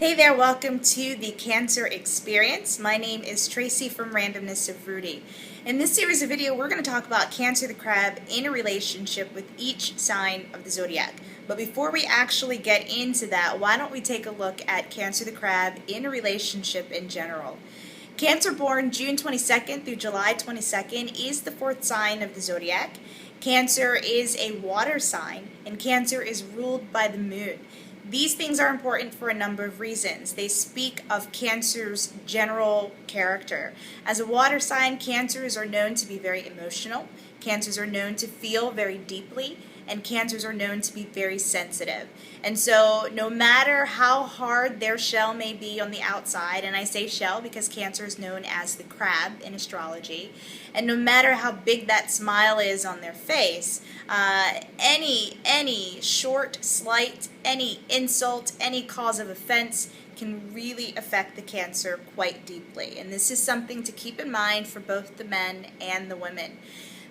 Hey there, welcome to the Cancer Experience. My name is Tracy from Randomness of Rudy. In this series of video, we're going to talk about Cancer the Crab in a relationship with each sign of the Zodiac. But before we actually get into that, why don't we take a look at Cancer the Crab in a relationship in general. Cancer born June 22nd through July 22nd is the fourth sign of the Zodiac. Cancer is a water sign, and Cancer is ruled by the moon. These things are important for a number of reasons. They speak of Cancer's general character. As a water sign, Cancers are known to be very emotional. Cancers are known to feel very deeply, and Cancers are known to be very sensitive. And so no matter how hard their shell may be on the outside, and I say shell because Cancer is known as the crab in astrology, and no matter how big that smile is on their face, any short slight, any insult, any cause of offense can really affect the Cancer quite deeply. And this is something to keep in mind for both the men and the women.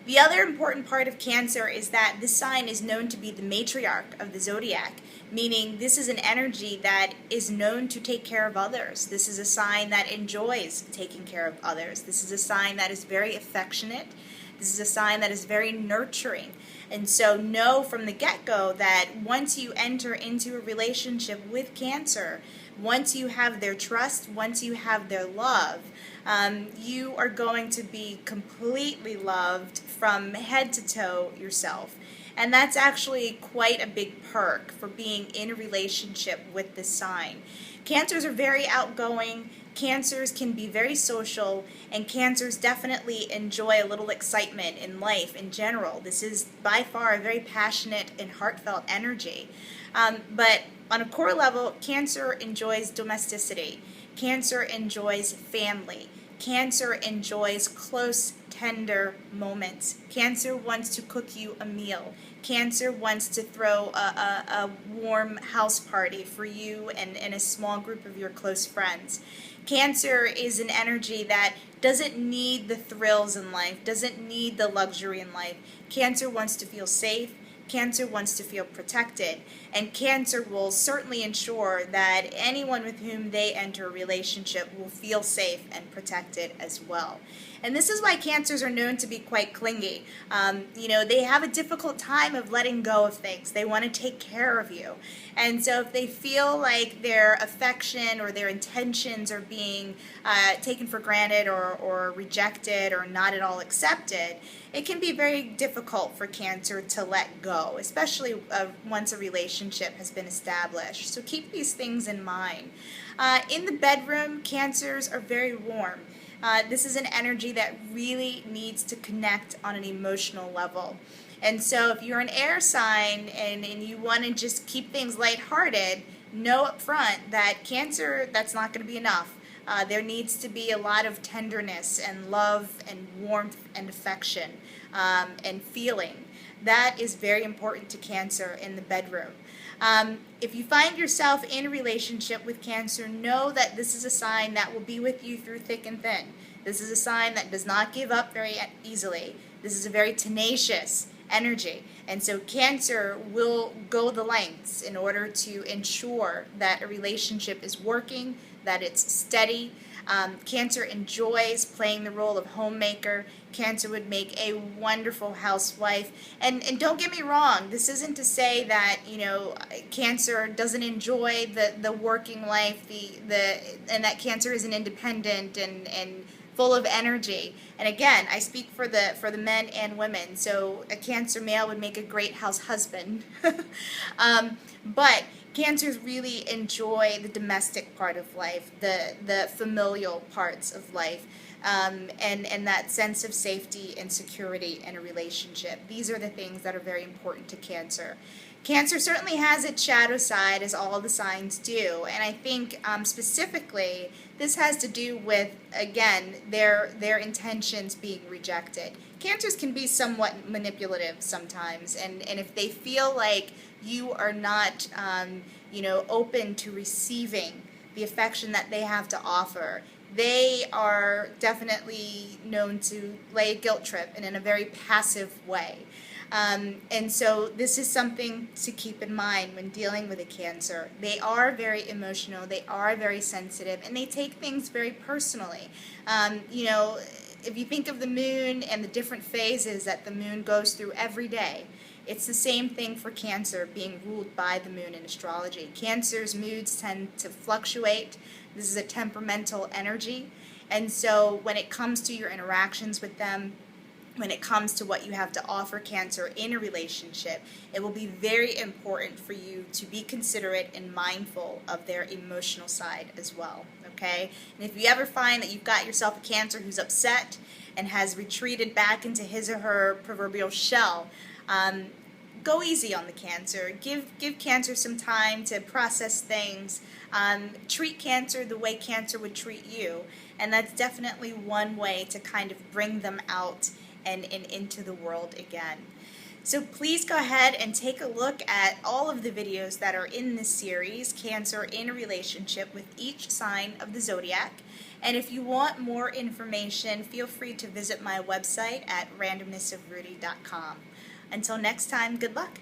The other important part of Cancer is that this sign is known to be the matriarch of the Zodiac, meaning this is an energy that is known to take care of others. This is a sign that enjoys taking care of others. This is a sign that is very affectionate. This is a sign that is very nurturing. And so know from the get-go that once you enter into a relationship with Cancer, once you have their trust, once you have their love, you are going to be completely loved from head to toe yourself. And that's actually quite a big perk for being in a relationship with this sign. Cancers are very outgoing. Cancers can be very social, and Cancers definitely enjoy a little excitement in life in general. This is by far a very passionate and heartfelt energy. But on a core level, Cancer enjoys domesticity. Cancer enjoys family. Cancer enjoys close, tender moments. Cancer wants to cook you a meal. Cancer wants to throw a warm house party for you and a small group of your close friends. Cancer is an energy that doesn't need the thrills in life, doesn't need the luxury in life. Cancer wants to feel safe. Cancer wants to feel protected, and Cancer will certainly ensure that anyone with whom they enter a relationship will feel safe and protected as well. And this is why Cancers are known to be quite clingy. They have a difficult time of letting go of things. They want to take care of you. And so if they feel like their affection or their intentions are being taken for granted or rejected or not at all accepted, it can be very difficult for Cancer to let go, especially once a relationship has been established. So keep these things in mind. In the bedroom, Cancers are very warm. This is an energy that really needs to connect on an emotional level. And so if you're an air sign and you want to just keep things lighthearted, know up front that Cancer, that's not going to be enough. There needs to be a lot of tenderness and love and warmth and affection and feeling. That is very important to Cancer in the bedroom. If you find yourself in a relationship with Cancer, know that this is a sign that will be with you through thick and thin. This is a sign that does not give up very easily. This is a very tenacious energy. And so Cancer will go the lengths in order to ensure that a relationship is working, that it's steady. Cancer enjoys playing the role of homemaker. Cancer would make a wonderful housewife. And don't get me wrong, this isn't to say that, Cancer doesn't enjoy the working life, and that Cancer isn't independent and full of energy. And again, I speak for the men and women. So a Cancer male would make a great house husband. But Cancers really enjoy the domestic part of life, the familial parts of life, and that sense of safety and security in a relationship. These are the things that are very important to Cancer. Cancer certainly has its shadow side, as all the signs do, and I think specifically this has to do with, again, their intentions being rejected. Cancers can be somewhat manipulative sometimes, and if they feel like you are not, open to receiving the affection that they have to offer, they are definitely known to lay a guilt trip and in a very passive way. And so this is something to keep in mind when dealing with a Cancer. They are very emotional, they are very sensitive, and they take things very personally. You know, if you think of the moon and the different phases that the moon goes through every day, it's the same thing for Cancer being ruled by the moon in astrology. Cancer's moods tend to fluctuate. This is a temperamental energy. And so when it comes to your interactions with them, when it comes to what you have to offer Cancer in a relationship, it will be very important for you to be considerate and mindful of their emotional side as well, okay? And if you ever find that you've got yourself a Cancer who's upset and has retreated back into his or her proverbial shell, go easy on the Cancer. Give Cancer some time to process things. Treat Cancer the way Cancer would treat you, and that's definitely one way to kind of bring them out and into the world again. So please go ahead and take a look at all of the videos that are in this series, Cancer in a Relationship with each sign of the Zodiac. And if you want more information, feel free to visit my website at randomnessofrudy.com. Until next time, good luck.